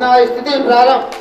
स्थिति प्रारंभ।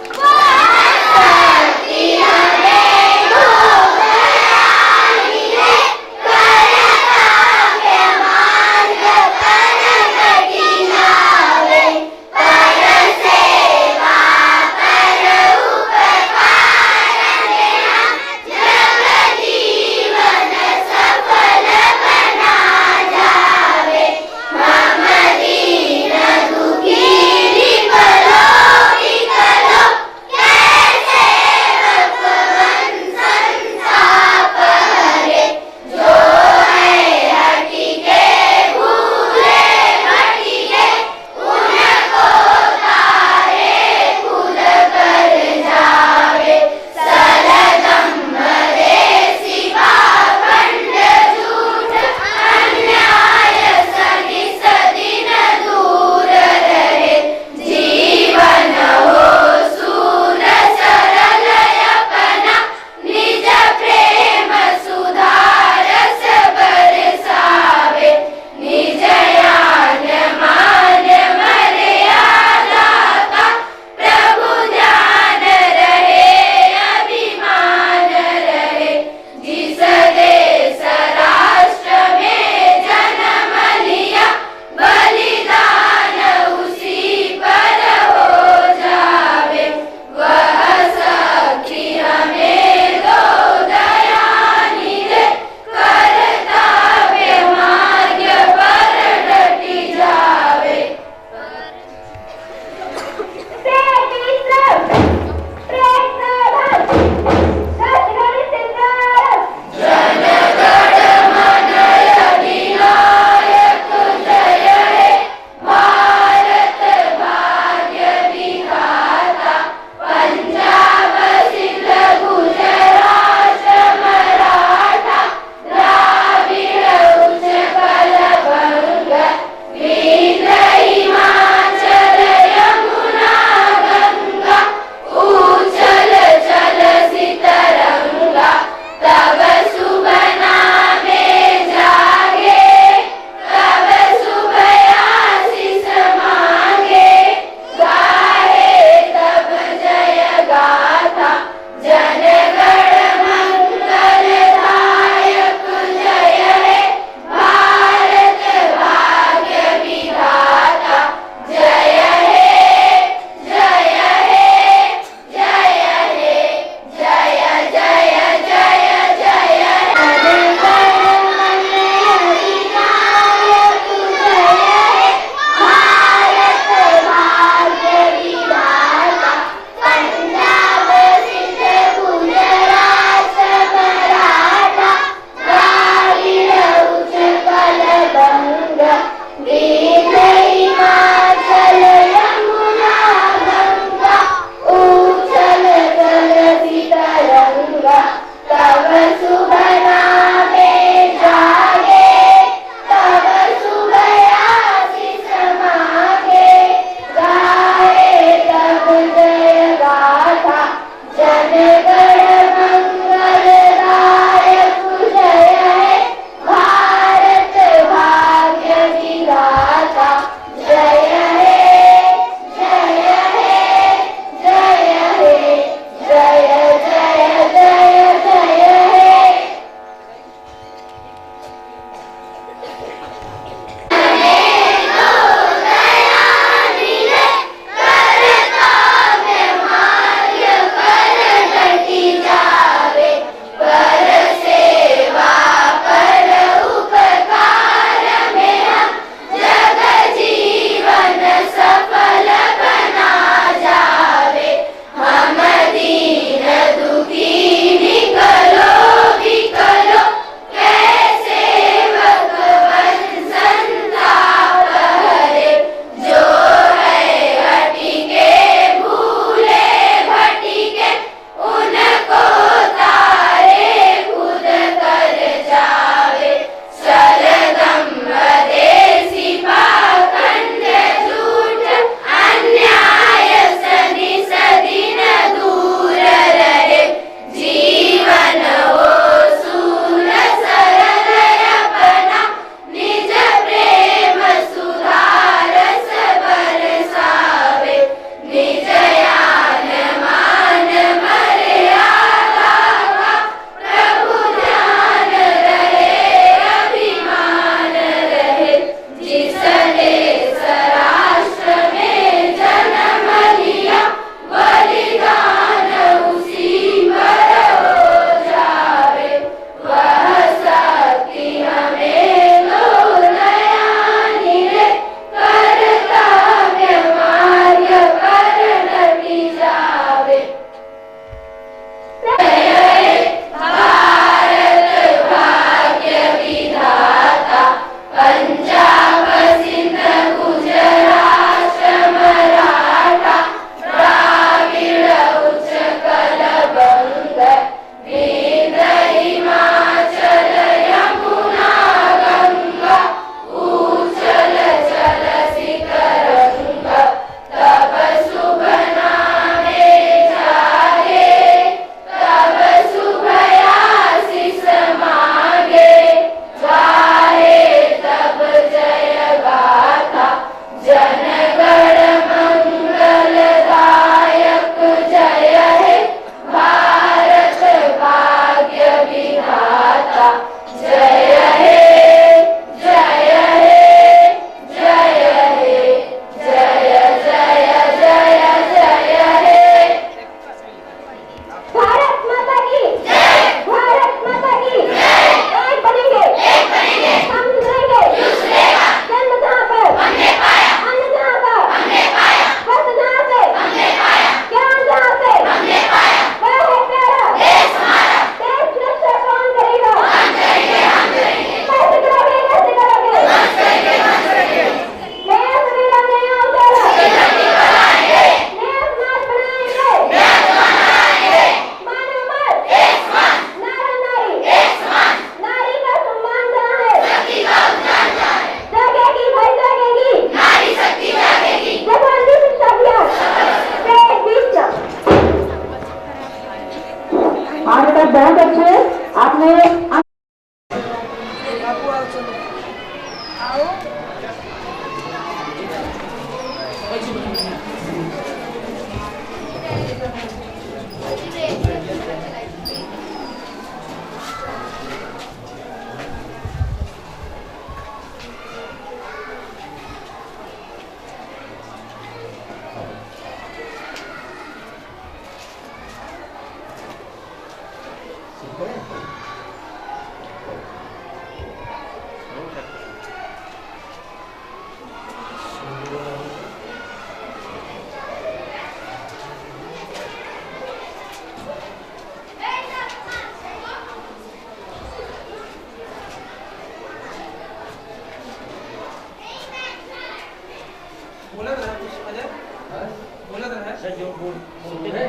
बोला था सर जो बोलते हैं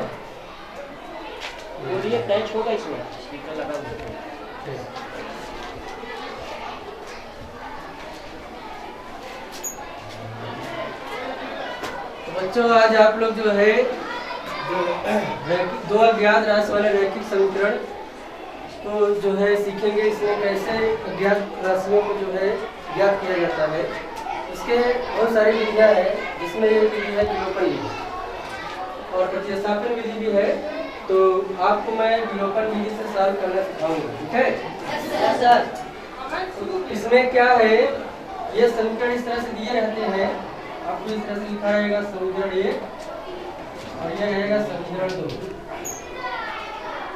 बोलिए टच होगा इसमें स्पीकर लगा हुआ है। तो बच्चों आज आप लोग जो है जो दो अज्ञात राशि वाले रैखिक समीकरण तो जो है सीखेंगे। इसमें कैसे अज्ञात राशियों को जो है ज्ञात किया जाता है। इसके बहुत सारी विधियाँ हैं जिसमें एक विधि है विलोपन विधि और प्रतिस्थापन विधि भी है। तो आपको मैं विलोपन विधि से सॉल्व करना सिखाऊंगा, ठीक है? तो इसमें क्या है, ये समीकरण इस तरह से दिए रहते हैं, आपको इस तरह से लिखा रहेगा समीकरण 1 और ये रहेगा समीकरण 2।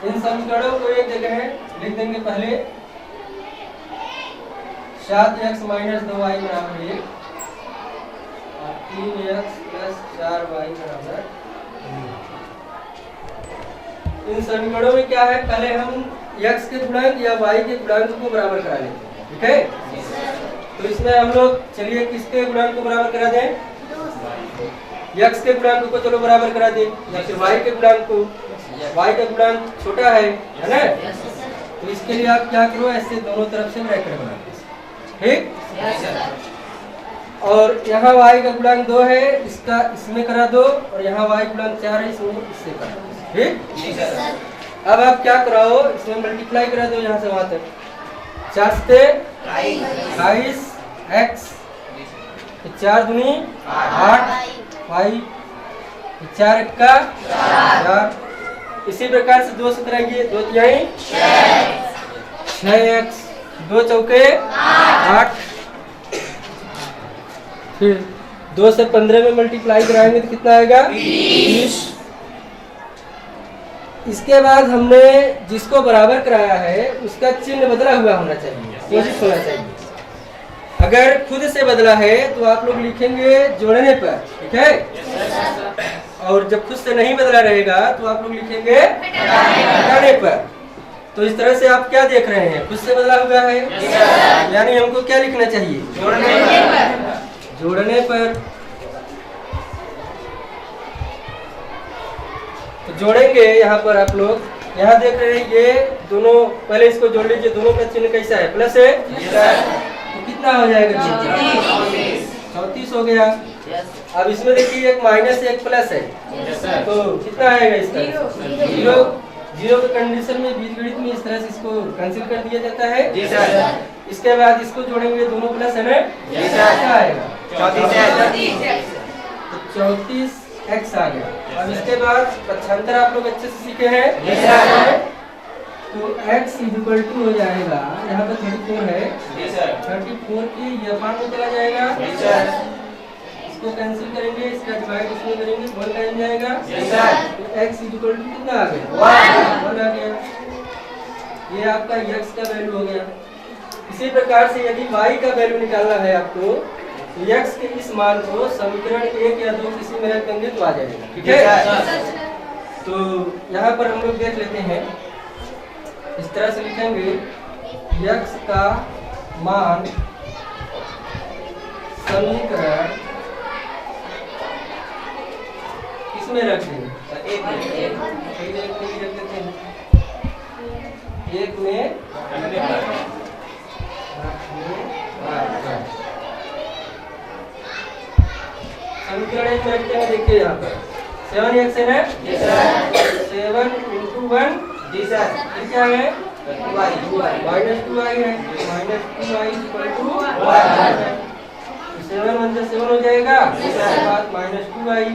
इन समीकरणों को एक जगह लिख देंगे। पहले 7x - 2y = 1 और 3x + 4y = 2। इन समीकरणों में क्या है, पहले हम x के गुणांक या y के गुणांक को बराबर करा लेते हैं, ठीक है? तो इसमें हम लोग चलिए किसके गुणांक को बराबर करा दें? x के गुणांक को चलो बराबर करा दें या फिर y के गुणांक को। y का गुणांक छोटा है ना? तो इसके लिए आप क्या करो, ऐसे दोनों तरफ से ब्रैकेट बना दो, ठीक? और यहाँ y का गुणांक 2 है, इसका इसमें करा दो और यहाँ y गुणांक 4 है, इसमें इससे करा दो, ठीक? अब आप क्या कराओ, इसमें मल्टीप्लाई करा दो यहाँ से वहां तक। 4 से 22 x 4 दूनी 8 y 4 का 4। इसी प्रकार से 2 से कराएंगे, 2 तिहाई 6x 2 चौके 8। फिर 2 से 15 में मल्टीप्लाई कराएंगे तो कितना आएगा? 20। इसके बाद हमने जिसको बराबर कराया है उसका चिन्ह बदला हुआ होना चाहिए, कोशिश होना चाहिए। अगर खुद से बदला है तो आप लोग लिखेंगे जोड़ने पर, ठीक है? और जब खुद से नहीं बदला रहेगा तो आप लोग लिखेंगे घटाने पर। तो इस तरह से आप क्या देख रहे हैं, खुद से बदला हुआ है, यानी हमको क्या लिखना चाहिए? जोड़ने पर। तो जोड़ेंगे यहाँ पर आप लोग, यहाँ देख रहे हैं ये दोनों, पहले इसको जोड़ लीजिए। दोनों का चिन्ह कैसा है? प्लस है। तो कितना हो जाएगा? 34 हो गया। अब इसमें देखिए एक माइनस एक प्लस है, तो कितना आएगा इसका? 0। 0 के कंडीशन में बीजगणित में इस तरह से इसको कैंसिल कर दिया जाता है। इसके बाद इसको जोड़ेंगे, दोनों प्लस है ना? क्या आएगा? 34x आ गया। अब इसके बाद पक्षांतर आप लोग अच्छे से सीखे हैं, तो x = हो जाएगा, यहाँ पर 34 है, 34 की ये पार्ट में चला जाएगा, इसको कैंसिल करेंगे, इसका डिवाइड इसमें करेंगे, 1 टाइम जाएगा। तो x = कितना आ गया? 1 आ गया। ये आपका x का वैल्यू हो गया। इसी प्रकार से यदि y का वैल्यू निकालना है आपको, तो x के इस मान को समीकरण 1 या 2 किसी में रख देंगे तो आ जाएगा, ठीक है? तो यहाँ पर हम लोग देख लेते हैं, इस तरह से लिखेंगे x का मान समीकरण किसमें रख देंगे? एक में रख देते हैं, एक में समीकरण 1 में रखते हैं। देखिए यहाँ पर 7x है ना? 7 × 1 क्या है? -2y है। -2y = 1। 7 × 7 हो जाएगा, इसके बाद -2y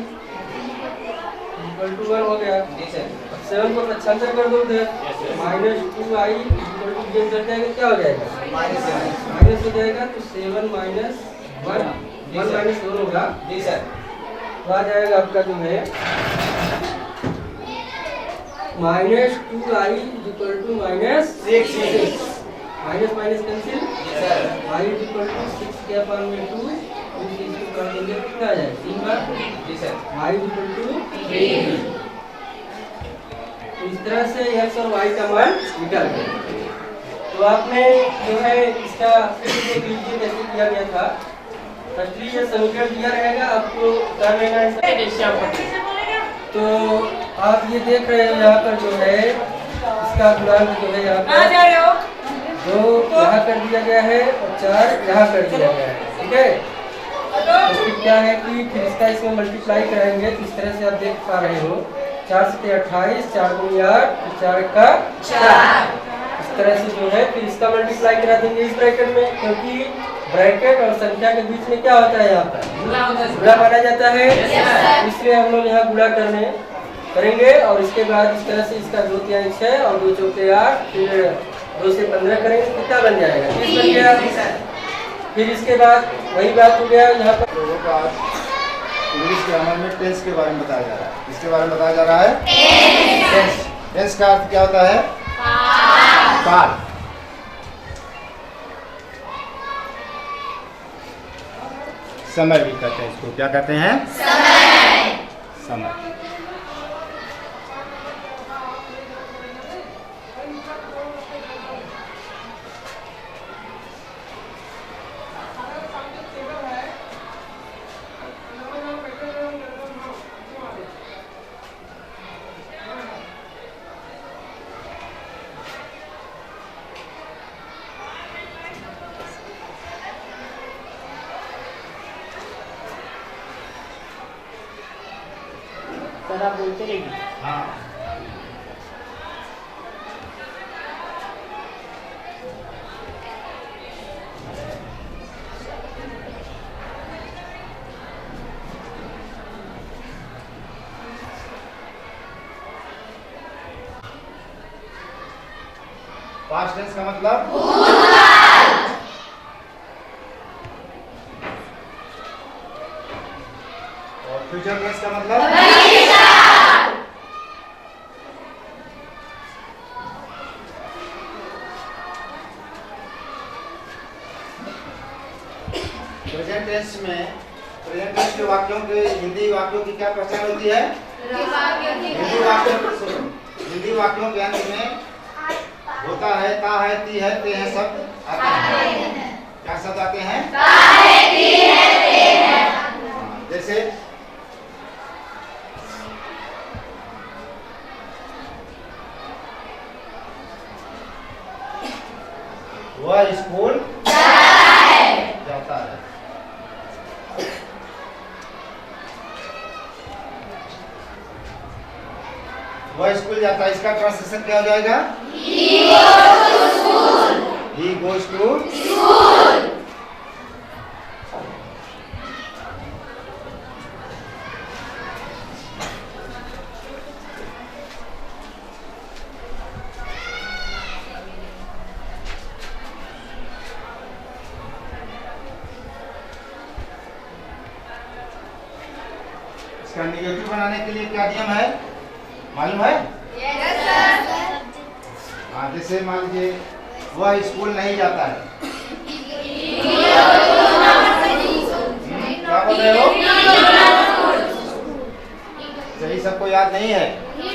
= 1 हो गया। 7 को पक्षांतर कर दो उधर, -2y = जाएगा, क्या हो जाएगा? माइनस हो जाएगा। तो 7 - 1 1 - 7 होगा, तो आ जाएगा आपका जो है -2i = -6। Minus minus cancel, y = 6 के अपान में 2 इसको कर देंगे, कितना आ जाएगा? 3 बार y = 3। तो इस तरह से x और y का मान निकल गया। तो आपने जो है इसका देख लीजिए कैसे किया गया था। फर्स्टली ये समीकरण दिया रहेगा, आपको कर लेना है। तो आप ये देख रहे हो यहाँ पर जो है इसका गुणांक जो है यहाँ पर 2 यहाँ कर दिया गया है और 4 यहाँ कर दिया गया है, ठीक है। तो फिर क्या है कि फिर इसका इसमें मल्टीप्लाई कराएंगे तो इस तरह से आप देख पा रहे हो 4 से 28, 4 दूनी 8, 4 का 4। इस तरह से जो है फिर इसका मल्टीप्लाई करा देंगे इस ब्रैकेट में, क्योंकि ब्रैकेट और संख्या के बीच में क्या होता है यहाँ पर गुणा माना जाता है, इसलिए हम लोग यहाँ गुणा करेंगे और इसके बाद इस तरह से इसका 2 तिहाई 6 और 2 चौके 8, फिर 2 से 15 करेंगे, कितना बन जाएगा 30 बन गया। फिर इसके बाद वही बात हो गया यहाँ पर इंग्लिश ग्रामर में टेंस के बारे में बताया जा रहा है। इसके बारे में बताया जा रहा है टेंस। टेंस का अर्थ क्या होता है? काल। समय भी कहते हैं इसको, क्या कहते हैं? समय। सर आप बोलते रहिए। हाँ। पास्ट टेंस का मतलब और फ्यूचर टेंस का मतलब प्रेजेंट टेंस में प्रेजेंट टेंस के वाक्यों के हिंदी वाक्यों की क्या पहचान होती है? हिंदी वाक्यों के अंत में होता है, ता है, ती है, ते हैं शब्द आते हैं। क्या शब्द आते हैं? ता है, ती है, ते हैं। जैसे वह स्कूल जाता है। वह स्कूल जाता है, इसका ट्रांसलेशन क्या हो जाएगा? He goes to school. इसका निगेटिव बनाने के लिए क्या नियम है मालूम है? हाँ, जैसे मान लीजिए वह स्कूल नहीं जाता है। क्या बोल रहे हो? सही सबको याद नहीं है? He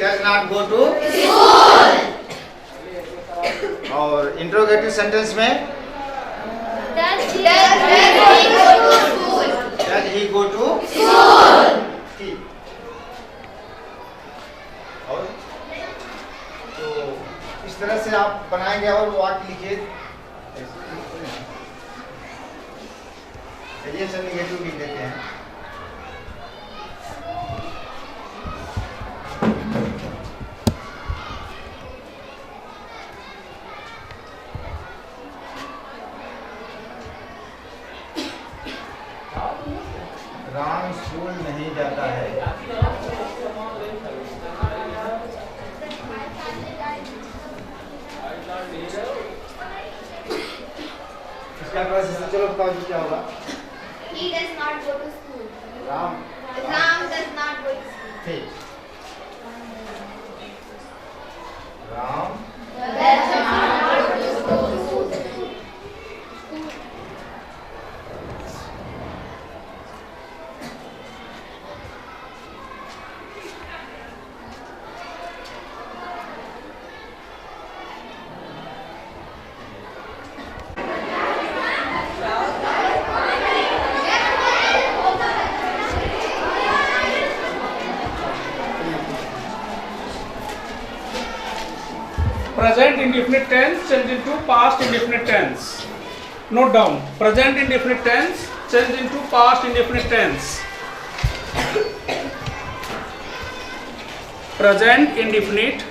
does not go to school. और इंट्रोगेटिव सेंटेंस में Does he go to school? और तो इस तरह से आप बनाएंगे और वाक्य लिखिए। चलिए सर निगेटिव लिख देते हैं। राम स्कूल नहीं जाता है। इसका ट्रांसलेशन चलो बताओ जी क्या होगा? He does not go to school. Ram does not go to school. ठीक। Ram Does not go to school. indefinite tense change into past indefinite tense. Note down. Present indefinite tense change into past indefinite tense. Present indefinite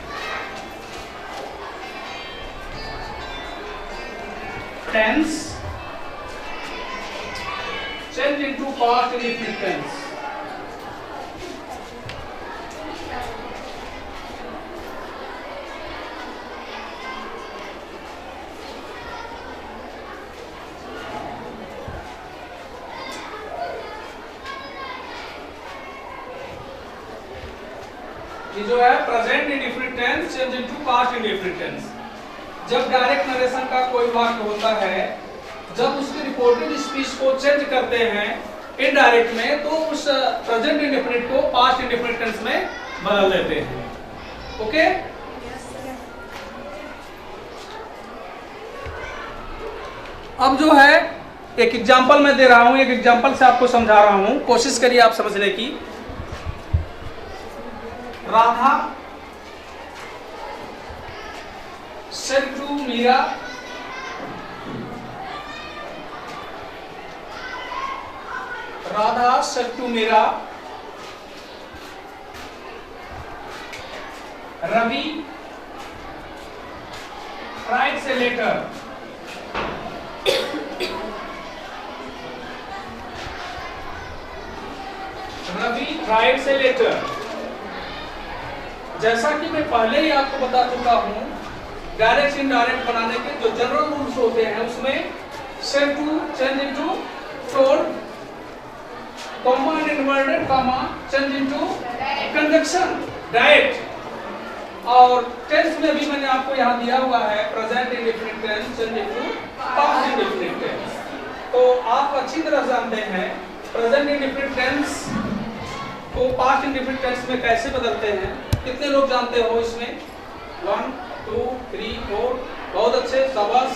tense change into past indefinite tense. ये जो है present indefinite tense change into past indefinite tense. जब direct narration का कोई वाक्य होता है, जब उसकी रिपोर्टेड स्पीच को चेंज करते हैं इनडायरेक्ट में, तो उस प्रेजेंट इंडेफिनिट को पास्ट इंडेफिनिट टेंस में बदल देते हैं। ओके, अब जो है एक एग्जांपल मैं दे रहा हूं, एक एग्जांपल से आपको समझा रहा हूं, कोशिश करिए आप समझने की। Radha said to Meera, Radha said to Meera, Ravi writes a letter. Ravi writes a letter. जैसा कि मैं पहले ही आपको बता चुका हूं, डायरेक्ट इनडायरेक्ट बनाने के जो जनरल रूल्स होते हैं उसमें said to change into told, comma and inverted comma change into conjunction direct. और टेंस में भी मैंने आपको यहां दिया हुआ है present indefinite tense change into past indefinite tense. तो आप अच्छी तरह जानते हैं प्रेजेंट इंडेफिनिट टेंस को पास्ट इंडेफिनिट टेंस में कैसे बदलते हैं। कितने लोग जानते हो इसमें? 1 2 3 4, बहुत अच्छे, शाबाश।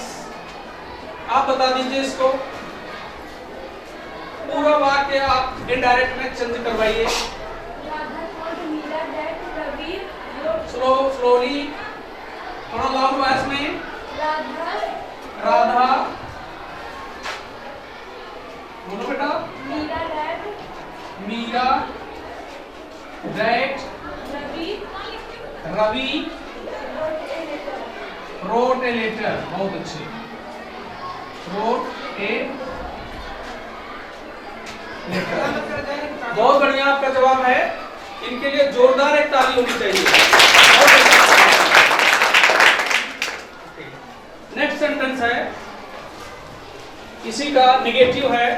आप बता दीजिए इसको, पूरा वाक्य आप इनडायरेक्ट में चेंज करवाइए। स्लोली, थोड़ा लाउड वॉइस में। राधा बोलो बेटा। Meera read, Ravi wrote a letter, बहुत अच्छे, wrote a letter, बहुत बढ़िया आपका जवाब है। इनके लिए जोरदार एक ताली होनी चाहिए। नेक्स्ट सेंटेंस है, इसी का निगेटिव है।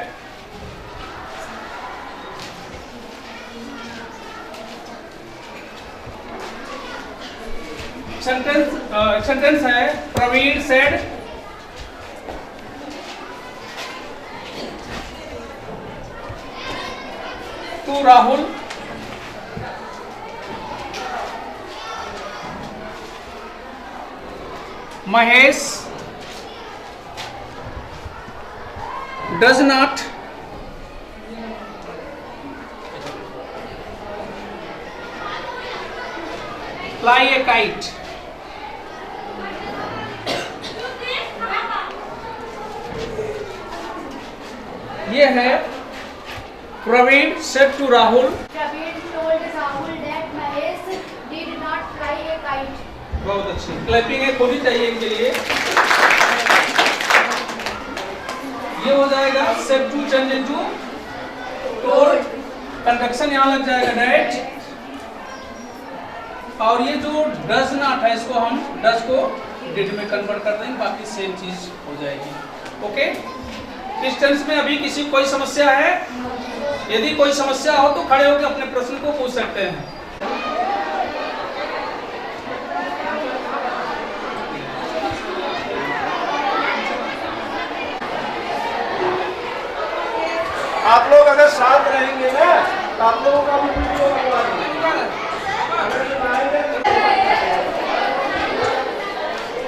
सेंटेंस है, Praveen said to Rahul, Mahesh does not fly a kite. ये है Praveen said to Rahul. Praveen told Rahul that Mahesh did not fly a kite. बहुत अच्छी क्लैपिंग है, होनी चाहिए इनके लिए। ये हो जाएगा said to change into told, conjunction यहाँ लग जाएगा डायरेक्ट। और ये जो डज नॉट है, इसको हम डज को डिड में कन्वर्ट कर देंगे, बाकी सेम चीज हो जाएगी। ओके, इस टेंस में अभी किसी कोई समस्या है? यदि कोई समस्या हो तो खड़े होकर अपने प्रश्न को पूछ सकते हैं। आप लोग अगर साथ रहेंगे ना तो आप लोगों का भी वीडियो बनवा देंगे।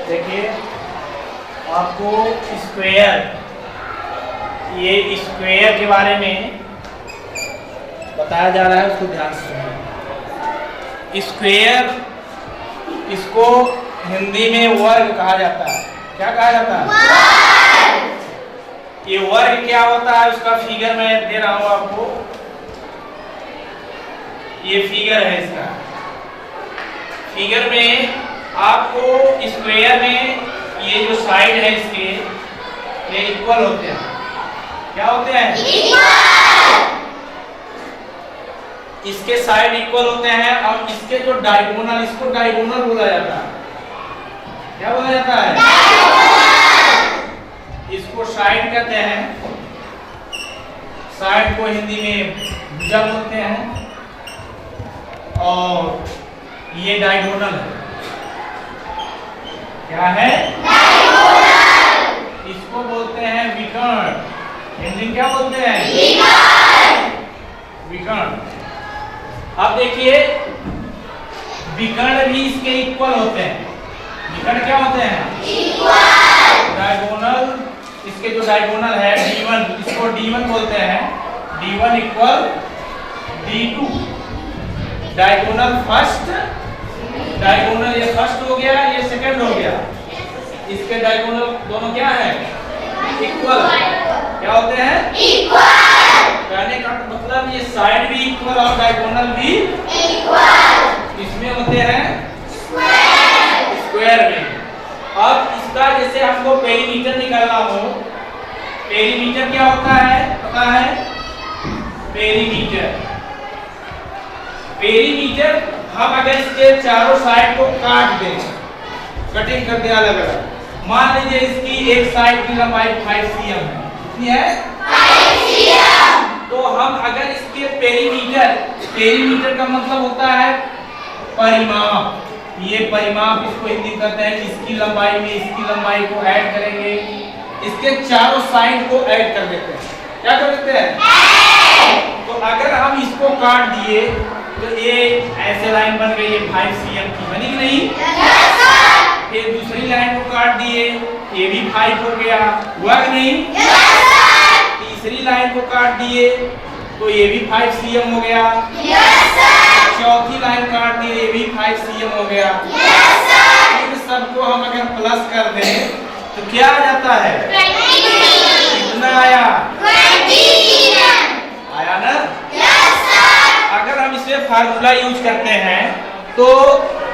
देखिए, आपको स्क्वायर, ये स्क्वायर के बारे में बताया जा रहा है, उसको ध्यान से सुनिए। स्क्वायर, इसको हिंदी में वर्ग कहा जाता है। क्या कहा जाता है? ये वर्ग क्या होता है उसका फिगर मैं दे रहा हूं आपको। ये फिगर है इसका। फिगर में आपको स्क्वायर में ये जो साइड है इसके ये इक्वल होते हैं। क्या होते हैं? इसके साइड इक्वल होते हैं और इसके जो डायगोनल, इसको डायगोनल बोला जाता है। क्या बोला जाता है? इसको साइड कहते हैं। साइड को हिंदी में भुजा बोलते हैं और ये डायगोनल है। क्या है? डायगोनल। इसको बोलते हैं विकर्ण। हिंदी क्या बोलते हैं? विकर्ण। अब देखिए विकर्ण भी इसके इक्वल होते हैं। विकर्ण क्या होते हैं? इक्वल। डायगोनल, इसके जो डायगोनल है D1, इसको D1 बोलते हैं। D1 equal D2। Diagonal first, diagonal ये फर्स्ट हो गया, ये सेकंड हो गया। इसके डायगोनल दोनों क्या है? इक्वल। क्या होते हैं? इक्वल। कहने का मतलब ये साइड भी इक्वल और डायगोनल भी इक्वल। इसमें होते हैं स्क्वायर में। अब इसका जैसे हमको पेरीमीटर निकालना हो, पेरीमीटर क्या होता है पता है? पेरीमीटर, पेरीमीटर हम अगर इसके चारों साइड को काट दें, कटिंग कर दें अलग अलग, मान लीजिए इसकी एक साइड की लंबाई 5 cm है। कितनी है? 5 cm। तो हम अगर इसके पेरीमीटर, पेरीमीटर का मतलब होता है परिमाप। ये परिमाप इसको हिंदी कहते हैं। इसकी लंबाई में इसकी लंबाई को ऐड करेंगे, इसके चारों साइड को ऐड कर देते हैं। क्या कर देते हैं? तो अगर हम इसको काट दिए तो ये ऐसे लाइन बन गई, ये 5 cm की बनी कि नहीं? फिर दूसरी लाइन को काट दिए, ये भी 5 हो गया, हुआ कि नहीं? तीसरी लाइन को काट दिए तो ये भी 5 cm हो गया। चौथी लाइन काट दिए, ये भी 5 cm हो गया। इन सबको हम अगर प्लस कर दें तो क्या आ जाता है? कितना आया? आया ना? अगर हम इसमें फार्मूला यूज करते हैं तो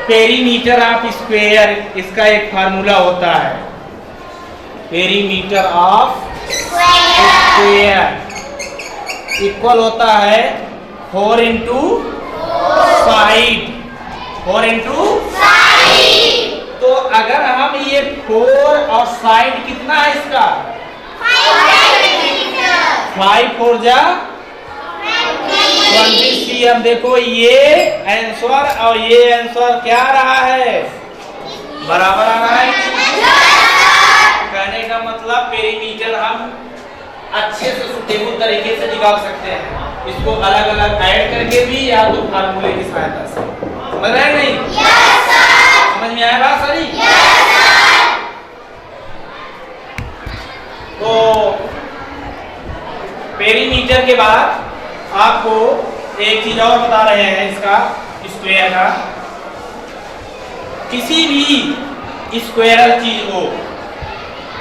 पेरीमीटर ऑफ स्क्वायर, इसका एक फार्मूला होता है। पेरीमीटर ऑफ स्क्वायर इक्वल होता है 4 इंटू साइड। 4 into side. तो अगर हम ये 4 और साइड कितना है इसका? 5 4 जा 20 cm। देखो ये आंसर और ये आंसर क्या रहा है? बराबर आ रहा है। कहने का मतलब पेरीमीटर हम अच्छे से सुटेबल तरीके से निकाल सकते हैं, इसको अलग अलग ऐड करके भी या तो फार्मूले की सहायता से। समझ रहे नहीं? yes, sir। समझ में आया बात सारी? yes, sir। तो पेरीमीटर के बाद आपको एक चीज और बता रहे हैं इसका, स्क्वायर का। किसी भी स्क्वायरल चीज हो,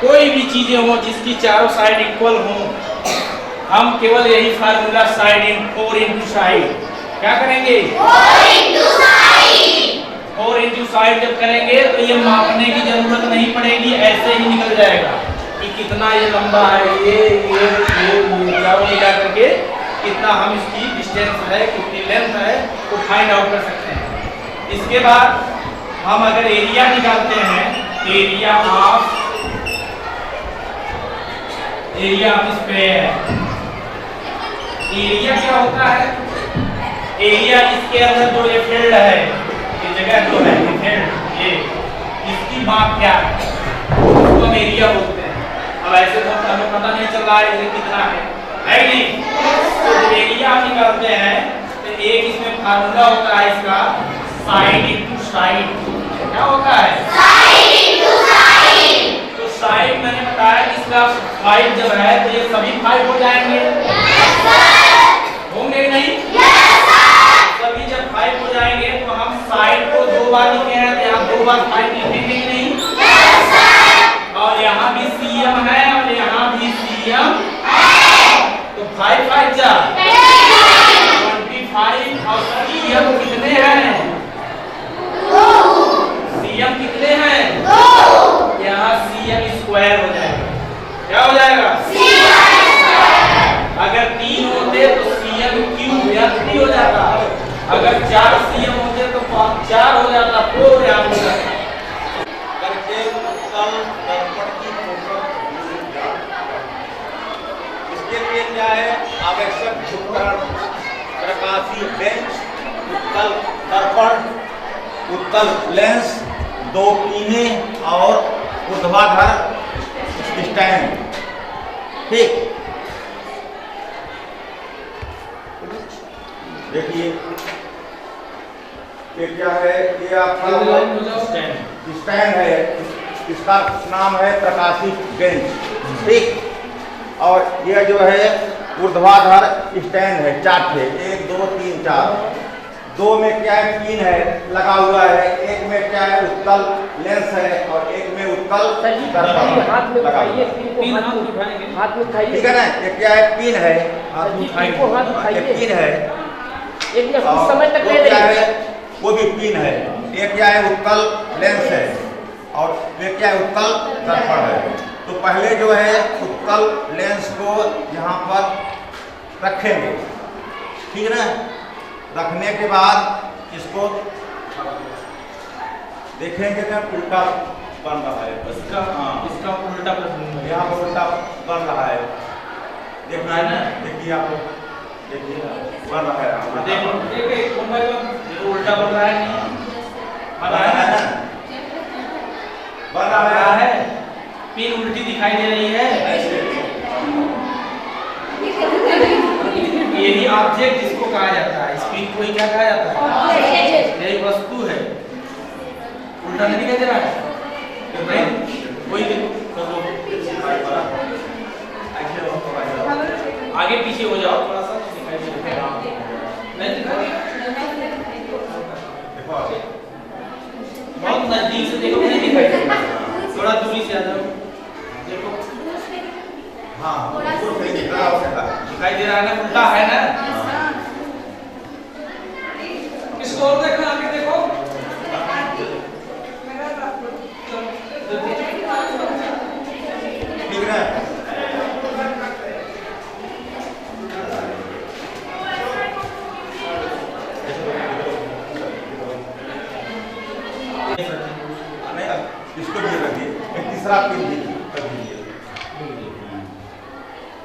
कोई भी चीजें हो जिसकी चारों साइड इक्वल हो, हम केवल यही फार्मूला साइड इन 4 इंटू साइड क्या करेंगे? 4 इंटू साइड जब करेंगे तो ये मापने की जरूरत नहीं पड़ेगी, ऐसे ही निकल जाएगा कि कितना ये लंबा है, ये चारों मिला करके कितना हम इसकी डिस्टेंस है, कितनी लेंथ है वो फाइंड आउट कर सकते हैं। इसके बाद हम अगर एरिया निकालते हैं, एरिया ऑफ स्क्वायर। एरिया क्या होता है? एरिया इसके अंदर जो ये फील्ड है, ये जगह जो है ये फील्ड, ये इसकी माप क्या है उसको हम एरिया बोलते हैं। अब ऐसे तो हमें पता नहीं चल रहा है ये कितना है नहीं? तो जब एरिया हम निकालते हैं तो एक इसमें फार्मूला होता है इसका साइड इंटू साइड। क्या होता है? Side into side. तो साइड मैंने बताया कि इसका 5 जब है तो ये सभी 5 हो जाएंगे। yes, होंगे नहीं? yes, सभी जब 5 हो जाएंगे तो हम साइड को 2 बार लिखे हैं तो यहाँ 2 बार 5 लिखेंगे। टू क्यू या 3 हो जाता। अगर 4 cm होते तो 4 हो जाता, 4 यहाँ हो जाता। करके उत्तल दर्पण की फोटो। इसके लिए क्या है आवश्यक उपकरण? प्रकाशीय बेंच, उत्तल दर्पण, उत्तल लेंस, 2 पीने और ऊर्ध्वाधर स्टैंड। ठीक, देखिए ये क्या है, ये आपका स्टैंड है, इसका नाम है प्रकाशित बेंच। ठीक, और ये जो है ऊर्ध्वाधर स्टैंड है, 4 थे, 1 2 3 4। 2 में क्या है पिन है लगा हुआ है, एक में क्या है उत्तल लेंस है और एक में उत्तल दर्पण हाथ में लगा उठाइए, हुआ है। पिन को हाथ में उठाएंगे, हाथ में उठाइए। ठीक है ना, ये क्या है पिन है, हाथ में उठाइए, एक पिन है, एक में और कुछ समय तक वो ले क्या लेंगे। है वो भी पिन है। एक क्या है उत्तल लेंस है और एक क्या है उत्तल दर्पण है। तो पहले जो है उत्तल लेंस को यहाँ पर रखेंगे, ठीक है ना। रखने के बाद इसको देखेंगे कि उल्टा बन रहा है, इसका इसका उल्टा यहाँ पर उल्टा बन रहा है, देखना है ना। देखिए आप लोग, देखिए बन रहा है, देखो देखो उल्टा बन रहा है, नहीं बन रहा है ना, बन रहा है। पिन उल्टी दिखाई दे रही है। यही ऑब्जेक्ट जिसको कहा जाता है, स्पिन को ही क्या कहा जाता है? यही वस्तु है। उल्टा नहीं दिखाई दे रहा है, तो नहीं कोई आगे पीछे हो जाओ थोड़ा सा, दिखाई दे रहा है। नहीं देखो बहुत नजदीक से देखो, नहीं दिखाई दे रहा, थोड़ा दूरी से आ जाओ, देखो हाँ दिखाई दे रहा है ना, उल्टा है ना। इसको और देखना, आगे देखो। ठीक है। नहीं, इसको भी रखिए, एक तीसरा पिन दीजिए, कर दीजिए।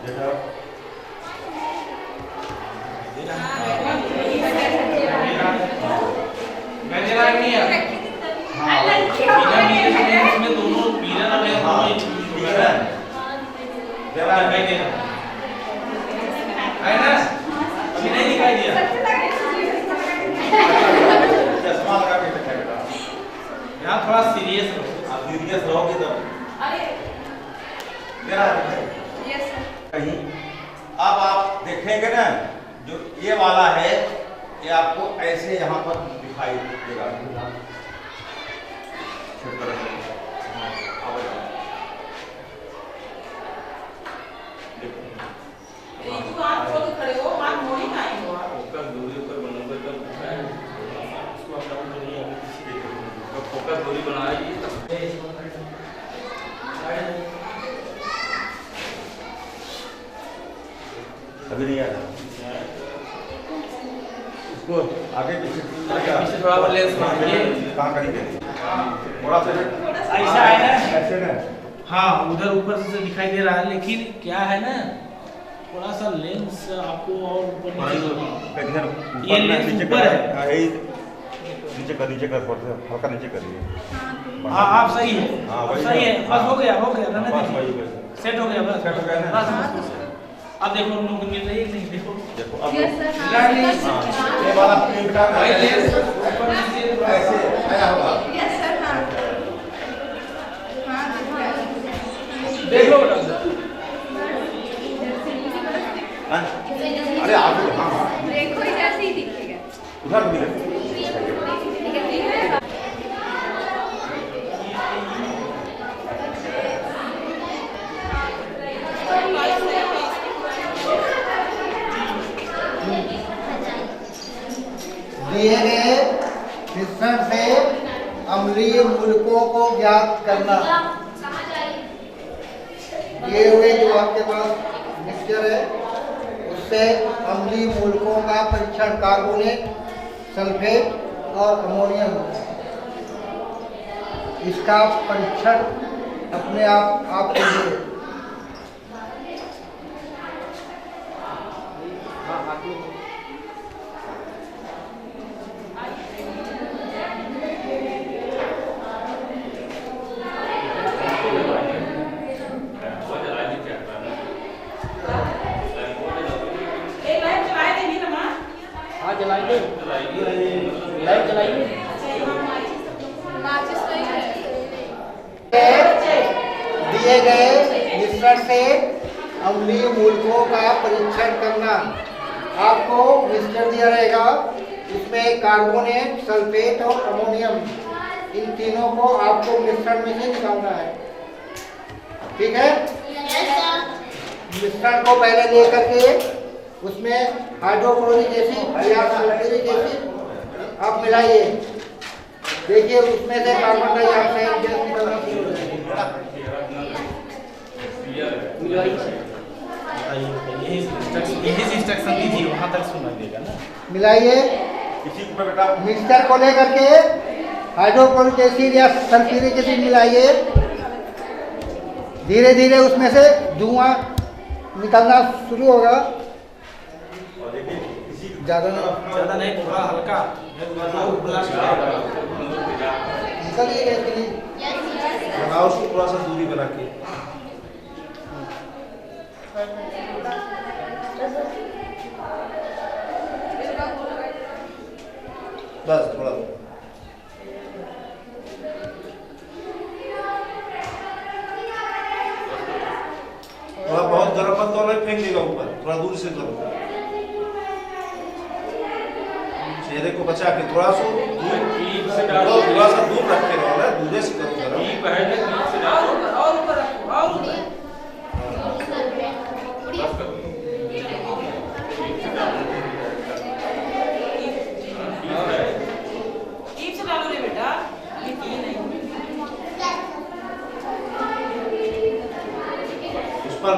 देखो नहीं है। हाँ इसमें दोनों मिरर और लेंस हाँ, दोनों ठीक है ना। दे रहा है, दिखाई दे रहा है ना, अभी नहीं दिखाई दिया। चश्मा लगा के बैठा बेटा, यहाँ थोड़ा सीरियस रहो। आप सीरियस रहोगे तब दे रहा है कहीं। अब आप देखेंगे ना, जो ये वाला है ये आपको ऐसे यहाँ पर दिखाई देगा। फोकस दूरी बना रही है। अभी नहीं आ रहा, इसको आगे पीछे थोड़ा और लेंस मारिए। कहाँ करेंगे थोड़ा सा ऐसा है ना, ऐसे ना। हाँ उधर ऊपर से दिखाई दे रहा है, लेकिन क्या है ना थोड़ा सा लेंस आपको और ऊपर नीचे ये लेंस नीचे ऊपर है। हाँ, यही नीचे कर थोड़ा सा हल्का नीचे करिए। हाँ आप सही है, हाँ, वही सही है, ना। बस हो गया रहने बस वही दीजिए, वही। सेट हो गया, बस सेट हो गया ना। बस। अब देखो हम लोग को मिल रही है नहीं, देखो देखो अब लेंस हाँ, ये वाला प्रिंट का भाई लेंस ऊपर नीचे ऐसे आया होगा। देख लो हाँ? अरे आप हाँ हाँ देखो इधर से ही दिखेगा। उधर भी देखो। दिए गए मिश्रण से अम्लीय मूलकों को ज्ञात करना। ये हुए जो आपके पास मिक्सचर है उससे अम्लीय मूलकों का परीक्षण, कार्बोनेट, सल्फेट और अमोनियम, इसका परीक्षण अपने आप कीजिए। दिए गए मिश्रण से अम्लीय मूलकों का परीक्षण करना। आपको मिश्रण दिया रहेगा, इसमें कार्बोनेट, सल्फेट और अमोनियम, इन तीनों को आपको मिश्रण में से निकालना है। ठीक है? मिश्रण को पहले लेकर के उसमें हाइड्रोक्लोरिक एसिड या सल्फ्यूरिक एसिड आप मिलाइए। देखिए उसमें से कार्बन डाइऑक्साइड गैस निकलना शुरू हो जाएगी। यही इंस्ट्रक्शन दीजिए, वहाँ तक सुनाई देगा ना। मिलाइए। मिक्सचर को लेकर के हाइड्रोक्लोरिक एसिड या सल्फ्यूरिक एसिड मिलाइए। धीरे धीरे उसमें से धुआं निकलना शुरू होगा। ज़्यादा नहीं, थोड़ा हल्का निकलिए। उसको थोड़ा सा दूरी बना के बस थोड़ा बहुत गर्म मत करो, नहीं फेंक देगा ऊपर, थोड़ा दूर से करो। चेहरे को बचा के थोड़ा सा दूर रख के रहो ना, दूर से करो उस पर।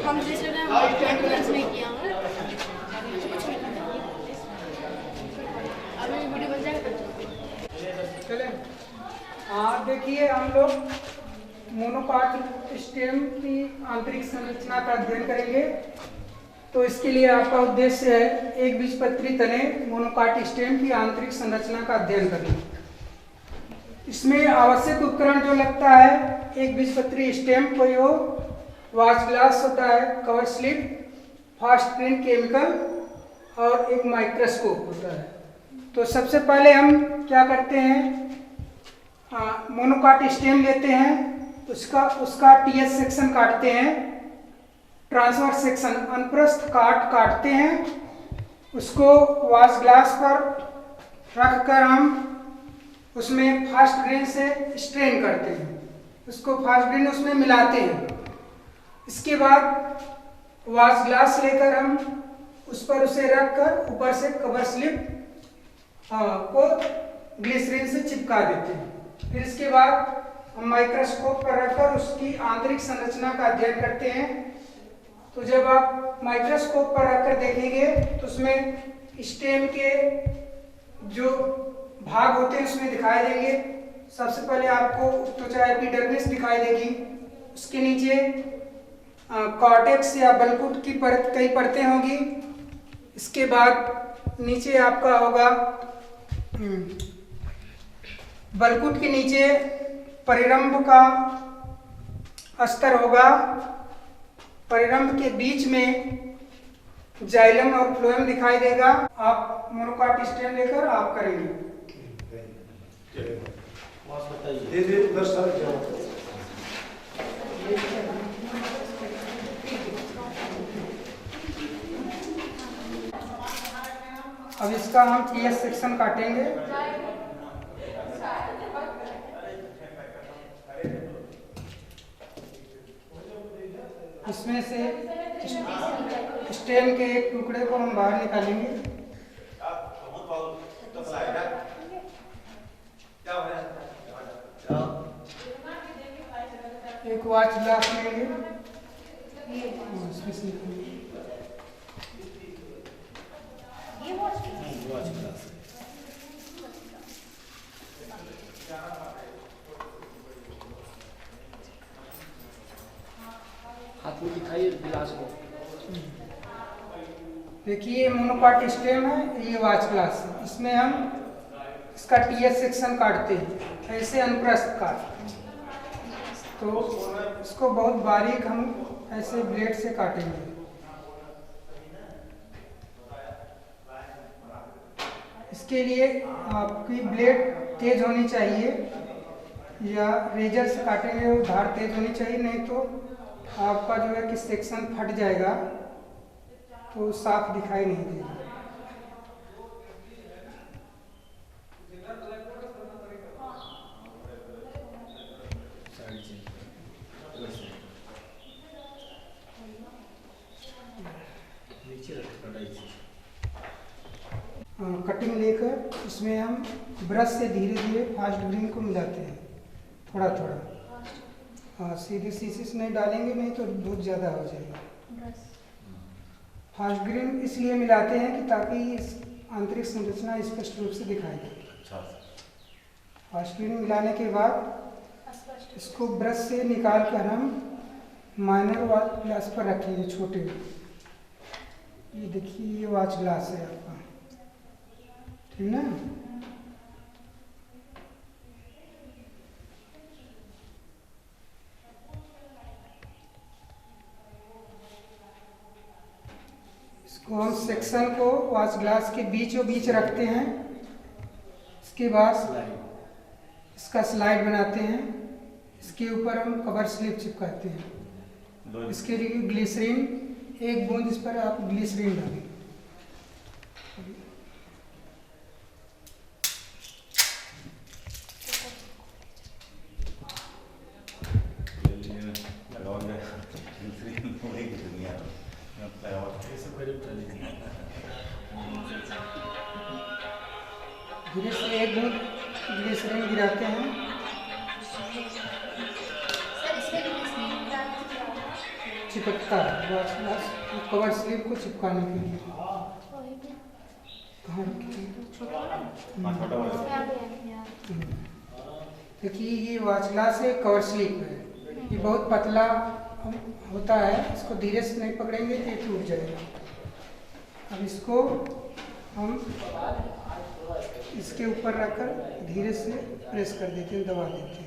हम जिस जगह नहीं किया अभी वीडियो बन जाएगा। चले देखिए, हम लोग मोनोकाट स्टेम की आंतरिक संरचना का अध्ययन करेंगे। तो इसके लिए आपका उद्देश्य है एक बीजपत्री तने मोनोकाट स्टेम की आंतरिक संरचना का अध्ययन करना। इसमें आवश्यक उपकरण जो लगता है, एक बीजपत्री स्टेम प्रयोग, वाश ग्लास होता है, cover slip, fast print chemical और एक माइक्रोस्कोप होता है। तो सबसे पहले हम क्या करते हैं, मोनोकाट स्टेम लेते हैं, उसका टीएस सेक्शन काटते हैं, ट्रांसवर्स सेक्शन अनुप्रस्थ काटते हैं, उसको वाश ग्लास पर रखकर हम उसमें फास्ट ग्रेन से स्ट्रेन करते हैं, उसको फास्ट ग्रेन उसमें मिलाते हैं। इसके बाद वाश ग्लास लेकर हम उस पर उसे रखकर ऊपर से कवर स्लिप को ग्लिसरीन से चिपका देते हैं। फिर इसके बाद हम माइक्रोस्कोप पर रखकर उसकी आंतरिक संरचना का अध्ययन करते हैं। तो जब आप माइक्रोस्कोप पर रखकर देखेंगे तो उसमें स्टेम के जो भाग होते हैं उसमें दिखाई देंगे। सबसे पहले आपको त्वचा एपिडर्मिस दिखाई देगी, उसके नीचे कॉर्टेक्स या बलकुट की परत, कई परतें होंगी। इसके बाद नीचे आपका होगा बलकुट के नीचे परिरंभ का अस्तर होगा। परिरंभ के बीच में जाइलम और फ्लोएम दिखाई देगा। आप मोनोकाट स्टेम लेकर आप करेंगे। उधर सर जाओ। अब इसका हम टीएस सेक्शन काटेंगे। इसमें से स्टेम के एक टुकड़े को हम बाहर निकालेंगे। एक वॉच ग्लास लेंगे, इसमें से हाथ में दिखाइए गिलास को। देखिए मोनोकाट स्टेम है, ये वॉच ग्लास है। इसमें हम इसका टीएस सेक्शन काटते हैं, ऐसे अनुप्रस्थ काट। तो इसको बहुत बारीक हम ऐसे ब्लेड से काटेंगे। इसके लिए आपकी ब्लेड तेज होनी चाहिए, या रेजर से काटेंगे वो धार तेज होनी चाहिए, नहीं तो आपका जो है कि सेक्शन फट जाएगा तो साफ दिखाई नहीं देगा। कटिंग लेकर इसमें हम ब्रश से धीरे धीरे फास्ट ग्रीन को मिलाते हैं, थोड़ा थोड़ा। हाँ, सीधे शीशी से नहीं डालेंगे, नहीं तो बहुत ज़्यादा हो जाएगा। फास्ट ग्रीन इसलिए मिलाते हैं कि ताकि इस आंतरिक संरचना स्पष्ट रूप से दिखाई दे। फास्ट ग्रीन मिलाने के बाद इसको ब्रश से निकाल कर हम माइनर वॉच ग्लास पर रखेंगे, छोटे। ये देखिए, ये वॉच ग्लास है आपका, ठीक ना। इसको हम सेक्शन को वॉच ग्लास के बीचों बीच रखते हैं। इसके बाद इसका स्लाइड बनाते हैं। इसके ऊपर हम कवर स्लिप चिपकाते हैं। इसके लिए ग्लिसरीन, एक बूंद इस पर आप ग्लिसरीन डालें। धीरे से एक बूंद ग्लिसरीन गिराते हैं। चिपकता है वॉच ग्लास कवर स्लिप को चिपकाने के लिए। कहाँ देखिए, ये वॉच ग्लास है, कवर स्लिप है। ये बहुत पतला होता है, इसको धीरे से नहीं पकड़ेंगे तो ये टूट जाएगा। अब इसको हम इसके ऊपर रखकर धीरे से प्रेस कर देते हैं, दबा देते हैं।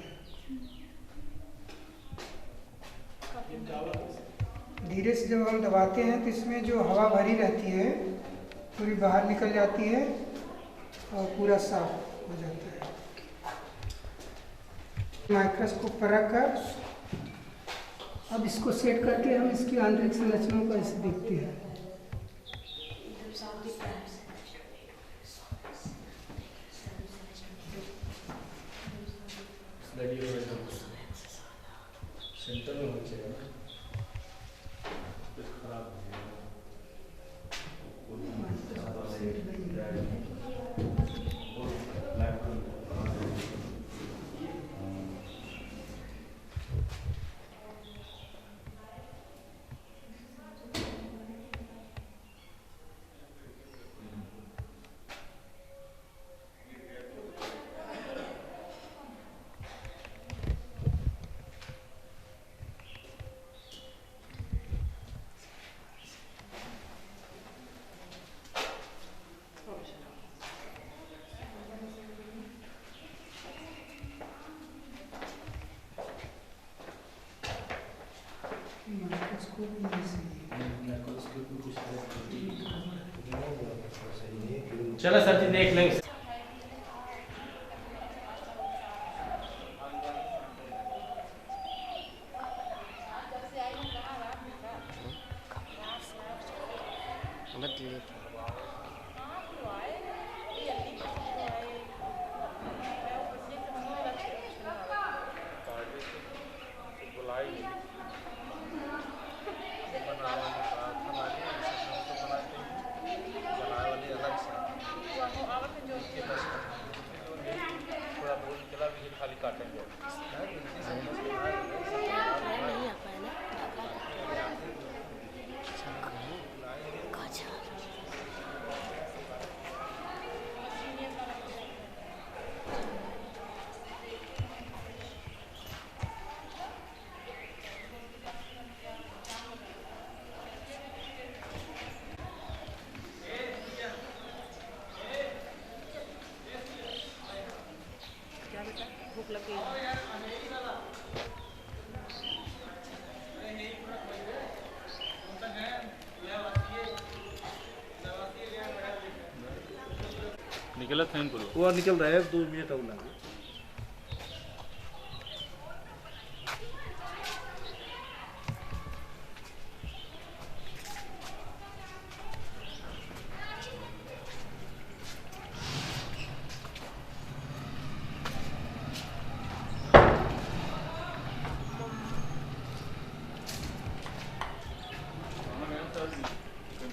धीरे से जब हम दबाते हैं तो इसमें जो हवा भरी रहती है पूरी बाहर निकल जाती है और पूरा साफ हो जाता है। माइक्रोस्कोप पर रखकर अब इसको सेट करके हम इसकी आंतरिक संरचना को ऐसे देखते हैं। सेंटर में होना चाहिए ना, कुछ खराब इसको भी ऐसे ही। चलो सर जी देख लेंगे। निकला था इनको वो निकल रहा है 2 मिनट और लगे।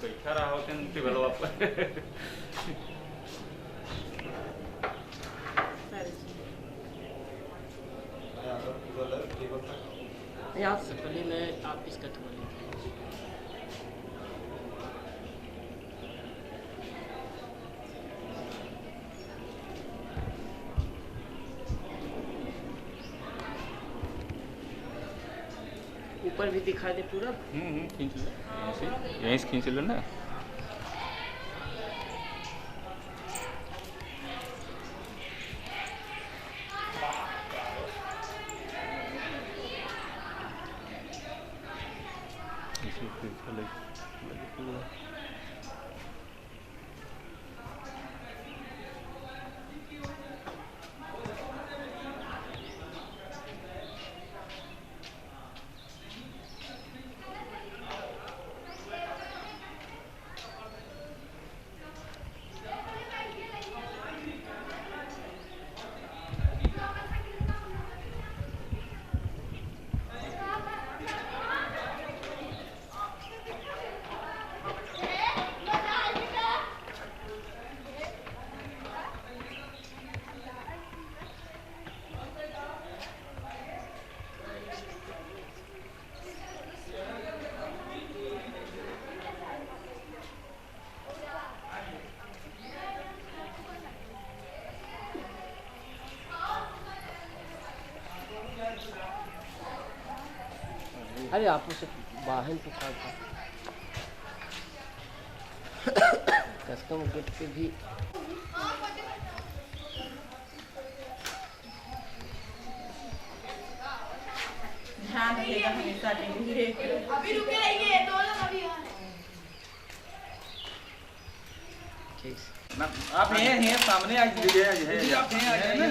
बैठा रहा होते हैं टेबल पर। आप पहले मैं आप इसका थोड़ा ऊपर भी दिखा दे पूरा। खींच लो यहीं से खींच लो ना। अरे आप उसे वाहन तो कस्टम गेट पे भी ध्यान रखिएगा हमेशा अभी रुके रहिए दोनों अभी आप हैं सामने आ जाइए। आप हैं आ जाइए।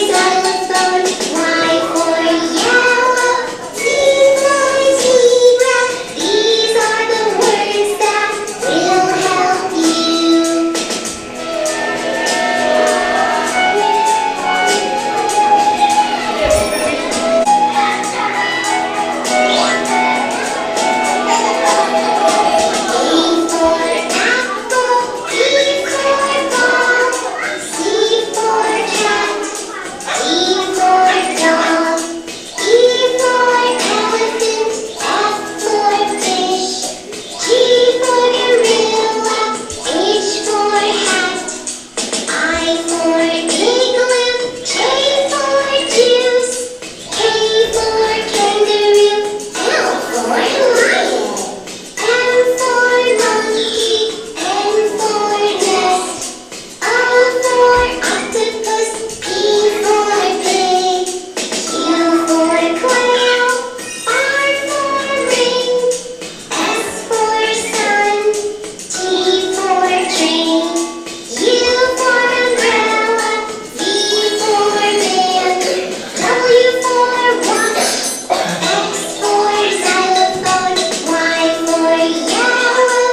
silence,